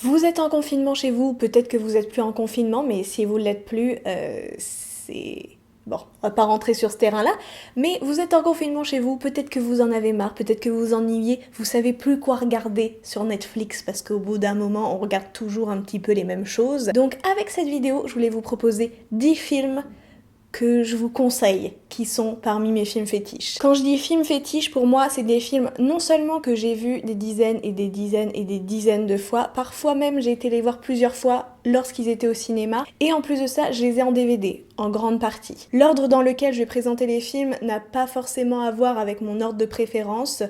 Vous êtes en confinement chez vous, peut-être que vous êtes plus en confinement, mais si vous l'êtes plus, c'est... Bon, on va pas rentrer sur ce terrain-là, mais vous êtes en confinement chez vous, peut-être que vous en avez marre, peut-être que vous vous ennuyez, vous savez plus quoi regarder sur Netflix parce qu'au bout d'un moment, on regarde toujours un petit peu les mêmes choses. Donc avec cette vidéo, je voulais vous proposer 10 films que je vous conseille, qui sont parmi mes films fétiches. Quand je dis films fétiches, pour moi, c'est des films non seulement que j'ai vus des dizaines et des dizaines et des dizaines de fois, parfois même j'ai été les voir plusieurs fois lorsqu'ils étaient au cinéma, et en plus de ça, je les ai en DVD, en grande partie. L'ordre dans lequel je vais présenter les films n'a pas forcément à voir avec mon ordre de préférence,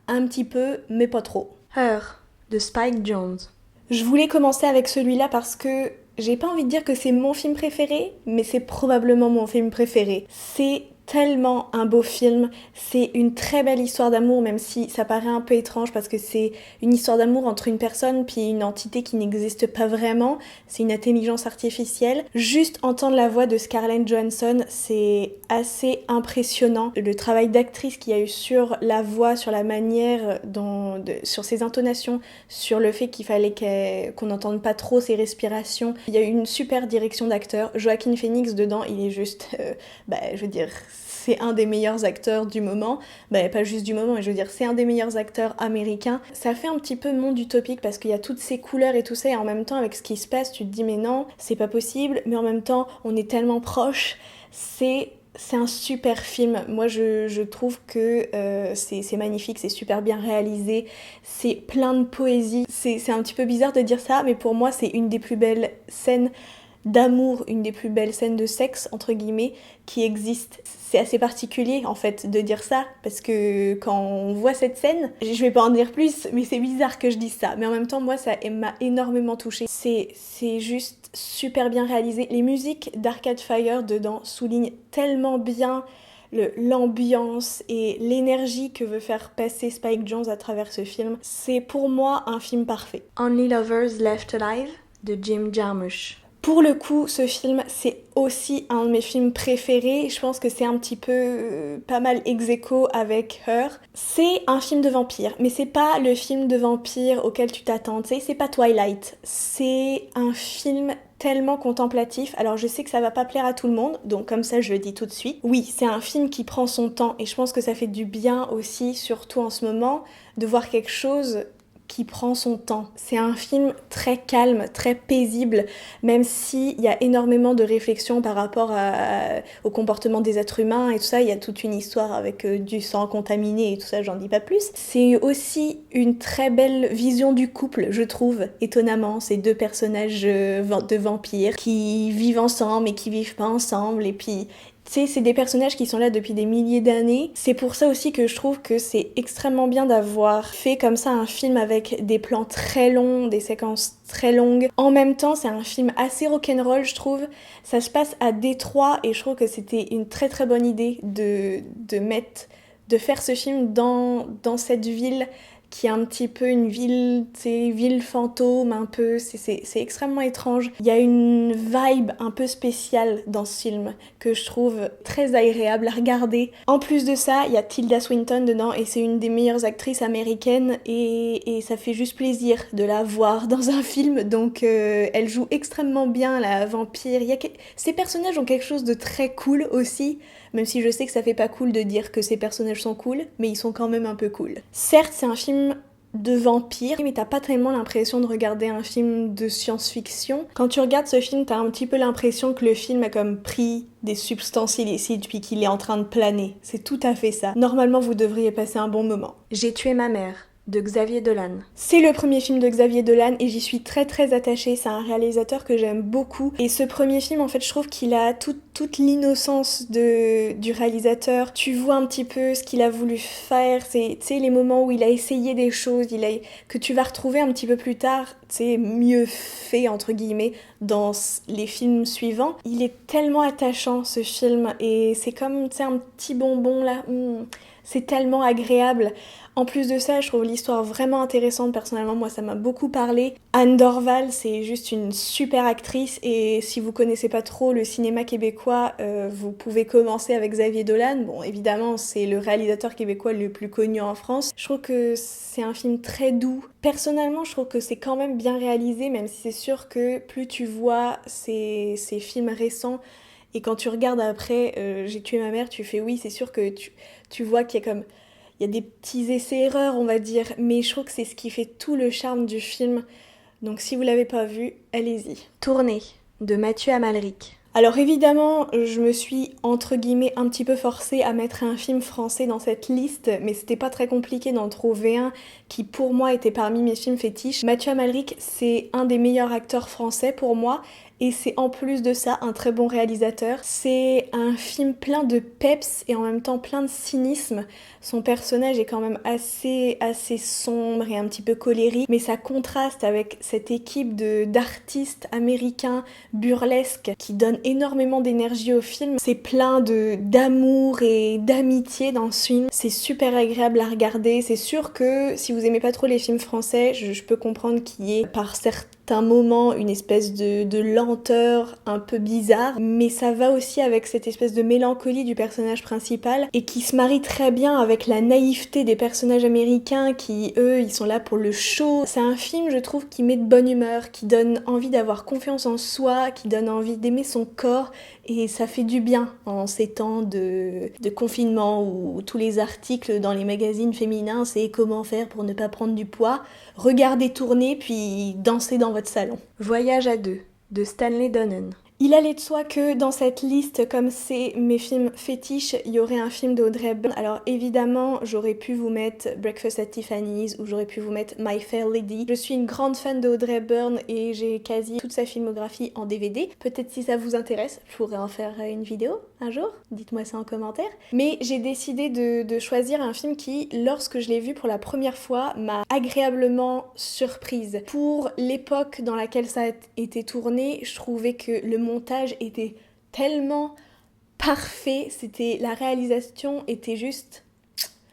un petit peu, mais pas trop. Her, de Spike Jonze. Je voulais commencer avec celui-là parce que j'ai pas envie de dire que c'est mon film préféré, mais c'est probablement mon film préféré. C'est tellement un beau film, c'est une très belle histoire d'amour, même si ça paraît un peu étrange parce que c'est une histoire d'amour entre une personne puis une entité qui n'existe pas vraiment, c'est une intelligence artificielle. Juste entendre la voix de Scarlett Johansson, c'est assez impressionnant. Le travail d'actrice qu'il y a eu sur la voix, sur la manière sur ses intonations, sur le fait qu'il fallait qu'on n'entende pas trop ses respirations. Il y a eu une super direction d'acteur. Joaquin Phoenix dedans, il est juste, je veux dire, c'est un des meilleurs acteurs du moment. Pas juste du moment, mais je veux dire, c'est un des meilleurs acteurs américains. Ça fait un petit peu monde utopique parce qu'il y a toutes ces couleurs et tout ça, et en même temps, avec ce qui se passe, tu te dis, mais non, c'est pas possible, mais en même temps, on est tellement proches. C'est un super film. Moi, je trouve que c'est magnifique, c'est super bien réalisé, c'est plein de poésie. C'est un petit peu bizarre de dire ça, mais pour moi, c'est une des plus belles scènes d'amour, une des plus belles scènes de sexe, entre guillemets, qui existent. C'est assez particulier, en fait, de dire ça, parce que quand on voit cette scène, je vais pas en dire plus, mais c'est bizarre que je dise ça. Mais en même temps, moi, ça m'a énormément touchée. C'est juste super bien réalisé. Les musiques d'Arcade Fire dedans soulignent tellement bien l'ambiance et l'énergie que veut faire passer Spike Jonze à travers ce film. C'est pour moi un film parfait. Only Lovers Left Alive de Jim Jarmusch. Pour le coup, ce film, c'est aussi un de mes films préférés. Je pense que c'est un petit peu pas mal ex aequo avec Her. C'est un film de vampire, mais c'est pas le film de vampire auquel tu t'attends. Tu sais, c'est pas Twilight. C'est un film tellement contemplatif. Alors je sais que ça va pas plaire à tout le monde, donc comme ça je le dis tout de suite. Oui, c'est un film qui prend son temps et je pense que ça fait du bien aussi, surtout en ce moment, de voir quelque chose qui prend son temps. C'est un film très calme, très paisible, même s'il y a énormément de réflexions par rapport au comportement des êtres humains et tout ça. Il y a toute une histoire avec du sang contaminé et tout ça, j'en dis pas plus. C'est aussi une très belle vision du couple, je trouve, étonnamment. Ces deux personnages de vampires qui vivent ensemble et qui vivent pas ensemble, et puis tu sais, c'est des personnages qui sont là depuis des milliers d'années. C'est pour ça aussi que je trouve que c'est extrêmement bien d'avoir fait comme ça un film avec des plans très longs, des séquences très longues. En même temps, c'est un film assez rock'n'roll, je trouve. Ça se passe à Détroit et je trouve que c'était une très très bonne idée de faire ce film dans cette ville qui est un petit peu une ville, tu sais, ville fantôme un peu, c'est extrêmement étrange. Il y a une vibe un peu spéciale dans ce film que je trouve très agréable à regarder. En plus de ça, il y a Tilda Swinton dedans et c'est une des meilleures actrices américaines et ça fait juste plaisir de la voir dans un film, donc elle joue extrêmement bien la vampire. Ces personnages ont quelque chose de très cool aussi, même si je sais que ça fait pas cool de dire que ces personnages sont cool, mais ils sont quand même un peu cool. Certes, c'est un film de vampire, mais t'as pas tellement l'impression de regarder un film de science-fiction. Quand tu regardes ce film, t'as un petit peu l'impression que le film a comme pris des substances illicites puis qu'il est en train de planer. C'est tout à fait ça. Normalement, vous devriez passer un bon moment. J'ai tué ma mère de Xavier Dolan. C'est le premier film de Xavier Dolan et j'y suis très très attachée. C'est un réalisateur que j'aime beaucoup. Et ce premier film, en fait, je trouve qu'il a toute l'innocence du réalisateur. Tu vois un petit peu ce qu'il a voulu faire. C'est, tu sais, les moments où il a essayé des choses, que tu vas retrouver un petit peu plus tard, tu sais, mieux fait, entre guillemets, dans les films suivants. Il est tellement attachant, ce film. Et c'est comme, tu sais, un petit bonbon là. c'est tellement agréable. En plus de ça, je trouve l'histoire vraiment intéressante. Personnellement, moi, ça m'a beaucoup parlé. Anne Dorval, c'est juste une super actrice. Et si vous connaissez pas trop le cinéma québécois, vous pouvez commencer avec Xavier Dolan. Bon, évidemment, c'est le réalisateur québécois le plus connu en France. Je trouve que c'est un film très doux. Personnellement, je trouve que c'est quand même bien réalisé, même si c'est sûr que plus tu vois ces films récents, et quand tu regardes après J'ai tué ma mère, tu fais oui, c'est sûr que tu vois qu'il y a comme... Il y a des petits essais-erreurs, on va dire, mais je trouve que c'est ce qui fait tout le charme du film. Donc si vous l'avez pas vu, allez-y. Tournée de Mathieu Amalric. Alors évidemment, je me suis entre guillemets un petit peu forcée à mettre un film français dans cette liste, mais c'était pas très compliqué d'en trouver un qui pour moi était parmi mes films fétiches. Mathieu Amalric, c'est un des meilleurs acteurs français pour moi. Et c'est en plus de ça un très bon réalisateur. C'est un film plein de peps et en même temps plein de cynisme. Son personnage est quand même assez sombre et un petit peu colérique, mais ça contraste avec cette équipe d'artistes américains burlesques qui donnent énormément d'énergie au film. C'est plein d'amour et d'amitié dans ce film. C'est super agréable à regarder. C'est sûr que si vous aimez pas trop les films français, je peux comprendre qu'il y ait par certains moments une espèce de lenteur un peu bizarre, mais ça va aussi avec cette espèce de mélancolie du personnage principal et qui se marie très bien avec la naïveté des personnages américains qui, eux, ils sont là pour le show. C'est un film, je trouve, qui met de bonne humeur, qui donne envie d'avoir confiance en soi, qui donne envie d'aimer son corps, et ça fait du bien en ces temps de confinement où tous les articles dans les magazines féminins, c'est comment faire pour ne pas prendre du poids. Regardez tourner puis dansez dans votre salon. Voyage à deux de Stanley Donen. Il allait de soi que dans cette liste, comme c'est mes films fétiches, il y aurait un film d'Audrey Hepburn. Alors évidemment, j'aurais pu vous mettre Breakfast at Tiffany's ou j'aurais pu vous mettre My Fair Lady. Je suis une grande fan d'Audrey Hepburn et j'ai quasi toute sa filmographie en DVD. Peut-être si ça vous intéresse, je pourrais en faire une vidéo un jour. Dites-moi ça en commentaire. Mais j'ai décidé de choisir un film qui, lorsque je l'ai vu pour la première fois, m'a agréablement surprise. Pour l'époque dans laquelle ça a été tourné, je trouvais que le montage était tellement parfait, la réalisation était juste...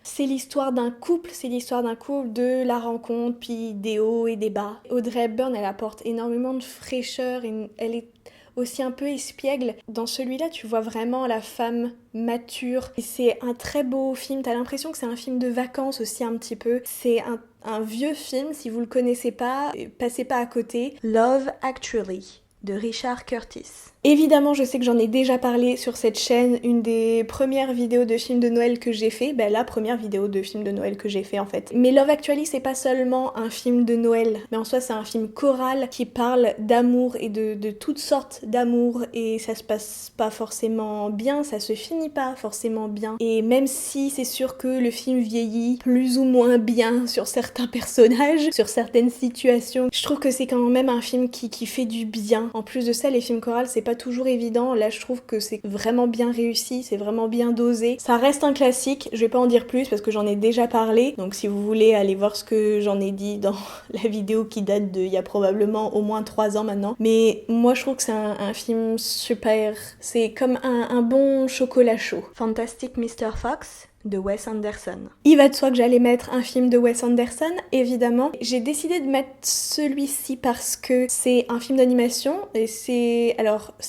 C'est l'histoire d'un couple, de la rencontre, puis des hauts et des bas. Audrey Hepburn, elle apporte énormément de fraîcheur, et elle est aussi un peu espiègle. Dans celui-là, tu vois vraiment la femme mature. Et c'est un très beau film, t'as l'impression que c'est un film de vacances aussi un petit peu. C'est un vieux film, si vous le connaissez pas, passez pas à côté. Love Actually de Richard Curtis. Évidemment, je sais que j'en ai déjà parlé sur cette chaîne, une des premières vidéos de films de Noël que j'ai fait, la première vidéo de film de Noël que j'ai fait en fait. Mais Love Actually, c'est pas seulement un film de Noël, mais en soi c'est un film choral qui parle d'amour et de toutes sortes d'amour, et ça se passe pas forcément bien, ça se finit pas forcément bien. Et même si c'est sûr que le film vieillit plus ou moins bien sur certains personnages, sur certaines situations, je trouve que c'est quand même un film qui fait du bien. En plus de ça, les films chorales, c'est pas toujours évident. Là, je trouve que c'est vraiment bien réussi, c'est vraiment bien dosé. Ça reste un classique, je vais pas en dire plus parce que j'en ai déjà parlé. Donc si vous voulez aller voir ce que j'en ai dit dans la vidéo qui date il y a probablement au moins 3 ans maintenant. Mais moi, je trouve que c'est un film super. C'est comme un bon chocolat chaud. Fantastic Mr. Fox de Wes Anderson. Il va de soi que j'allais mettre un film de Wes Anderson, évidemment. J'ai décidé de mettre celui-ci parce que c'est un film d'animation et c'est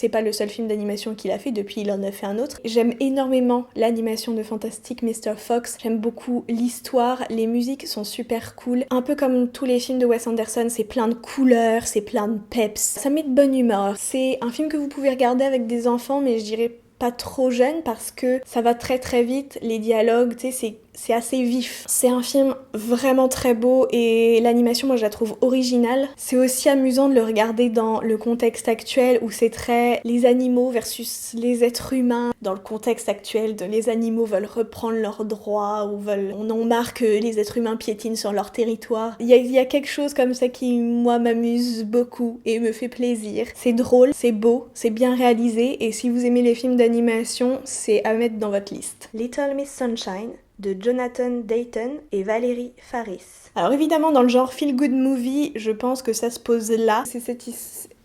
pas le seul film d'animation qu'il a fait, depuis il en a fait un autre. J'aime énormément l'animation de Fantastic Mr. Fox, j'aime beaucoup l'histoire, les musiques sont super cool. Un peu comme tous les films de Wes Anderson, c'est plein de couleurs, c'est plein de peps, ça met de bonne humeur. C'est un film que vous pouvez regarder avec des enfants, mais je dirais pas trop jeune parce que ça va très très vite, les dialogues, tu sais, c'est assez vif. C'est un film vraiment très beau et l'animation, moi je la trouve originale. C'est aussi amusant de le regarder dans le contexte actuel où c'est très les animaux versus les êtres humains. Dans le contexte actuel, les animaux veulent reprendre leurs droits ou on en marre que les êtres humains piétinent sur leur territoire. Il y a quelque chose comme ça qui, moi, m'amuse beaucoup et me fait plaisir. C'est drôle, c'est beau, c'est bien réalisé et si vous aimez les films d'animation, c'est à mettre dans votre liste. Little Miss Sunshine de Jonathan Dayton et Valérie Faris. Alors évidemment, dans le genre feel good movie, je pense que ça se pose là. C'est cette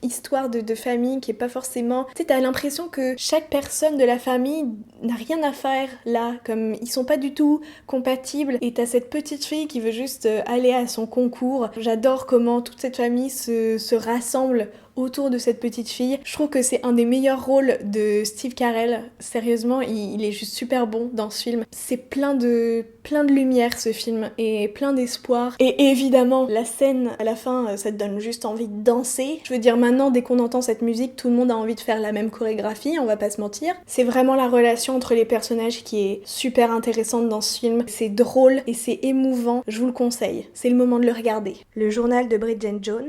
histoire de famille qui est pas forcément... Tu sais, t'as l'impression que chaque personne de la famille n'a rien à faire là, comme ils sont pas du tout compatibles, et t'as cette petite fille qui veut juste aller à son concours. J'adore comment toute cette famille se rassemble autour de cette petite fille. Je trouve que c'est un des meilleurs rôles de Steve Carell. Sérieusement, il est juste super bon dans ce film. C'est plein de lumière ce film et plein d'espoir. Et évidemment, la scène à la fin, ça te donne juste envie de danser. Je veux dire, maintenant, dès qu'on entend cette musique, tout le monde a envie de faire la même chorégraphie, on va pas se mentir. C'est vraiment la relation entre les personnages qui est super intéressante dans ce film. C'est drôle et c'est émouvant. Je vous le conseille. C'est le moment de le regarder. Le journal de Bridget Jones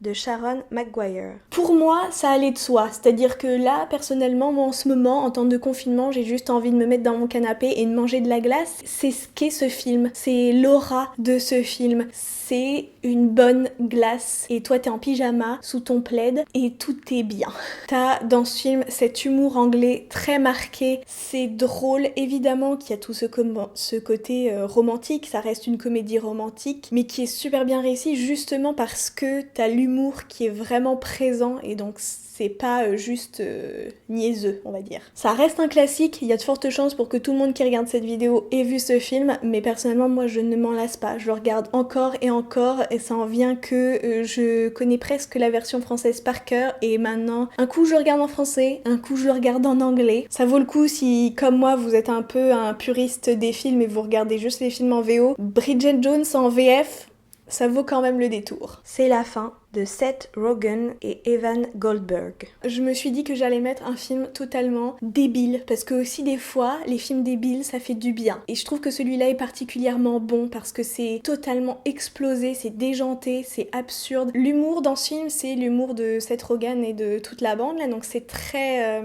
de Sharon Maguire. Pour moi, ça allait de soi. C'est-à-dire que là, personnellement, moi en ce moment, en temps de confinement, j'ai juste envie de me mettre dans mon canapé et de manger de la glace. C'est ce qu'est ce film. C'est l'aura de ce film. C'est une bonne glace. Et toi, t'es en pyjama, sous ton plaid, et tout est bien. T'as dans ce film cet humour anglais très marqué. C'est drôle. Évidemment qu'il y a tout ce côté romantique. Ça reste une comédie romantique, mais qui est super bien réussie justement parce que t'as l'humour qui est vraiment présent et donc c'est pas juste niaiseux, on va dire. Ça reste un classique, il y a de fortes chances pour que tout le monde qui regarde cette vidéo ait vu ce film, mais personnellement moi je ne m'en lasse pas, je le regarde encore et ça en vient que je connais presque la version française par cœur et maintenant un coup je le regarde en français, un coup je le regarde en anglais. Ça vaut le coup si comme moi vous êtes un peu un puriste des films et vous regardez juste les films en VO, Bridget Jones en VF, ça vaut quand même le détour. C'est la fin de Seth Rogen et Evan Goldberg. Je me suis dit que j'allais mettre un film totalement débile, parce que aussi des fois, les films débiles, ça fait du bien. Et je trouve que celui-là est particulièrement bon, parce que c'est totalement explosé, c'est déjanté, c'est absurde. L'humour dans ce film, c'est l'humour de Seth Rogen et de toute la bande, là, donc c'est très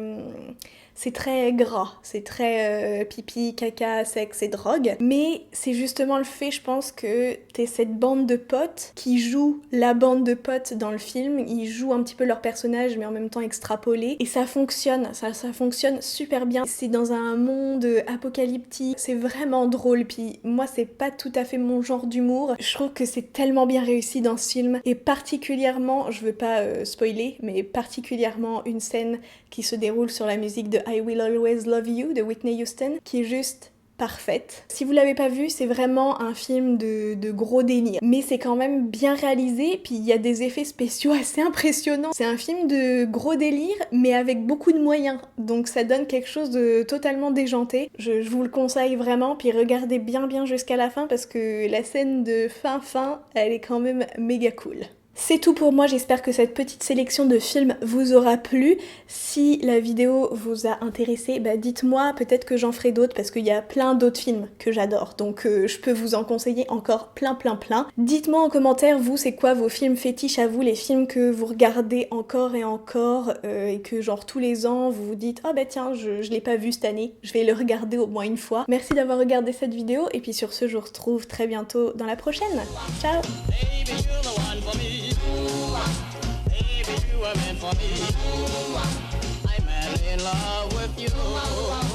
gras, c'est très pipi, caca, sexe et drogue. Mais c'est justement le fait, je pense, que t'es cette bande de potes qui joue la bande de potes dans le film. Ils jouent un petit peu leur personnage, mais en même temps extrapolé. Et ça fonctionne, ça fonctionne super bien. C'est dans un monde apocalyptique, c'est vraiment drôle. Puis moi, c'est pas tout à fait mon genre d'humour. Je trouve que c'est tellement bien réussi dans ce film. Et particulièrement, je veux pas spoiler, mais particulièrement une scène qui se déroule sur la musique de I Will Always Love You de Whitney Houston, qui est juste parfaite. Si vous l'avez pas vu, c'est vraiment un film de gros délire. Mais c'est quand même bien réalisé, puis il y a des effets spéciaux assez impressionnants. C'est un film de gros délire, mais avec beaucoup de moyens. Donc ça donne quelque chose de totalement déjanté. Je vous le conseille vraiment, puis regardez bien jusqu'à la fin, parce que la scène de fin, elle est quand même méga cool. C'est tout pour moi, j'espère que cette petite sélection de films vous aura plu. Si la vidéo vous a intéressé, dites-moi, peut-être que j'en ferai d'autres parce qu'il y a plein d'autres films que j'adore. Donc je peux vous en conseiller encore plein. Dites-moi en commentaire, vous, c'est quoi vos films fétiches à vous, les films que vous regardez encore et encore et que genre tous les ans vous vous dites « Oh tiens, je l'ai pas vu cette année, je vais le regarder au moins une fois ». Merci d'avoir regardé cette vidéo et puis sur ce, je vous retrouve très bientôt dans la prochaine. Ciao! Baby, you were meant for me. I'm madly in love with you.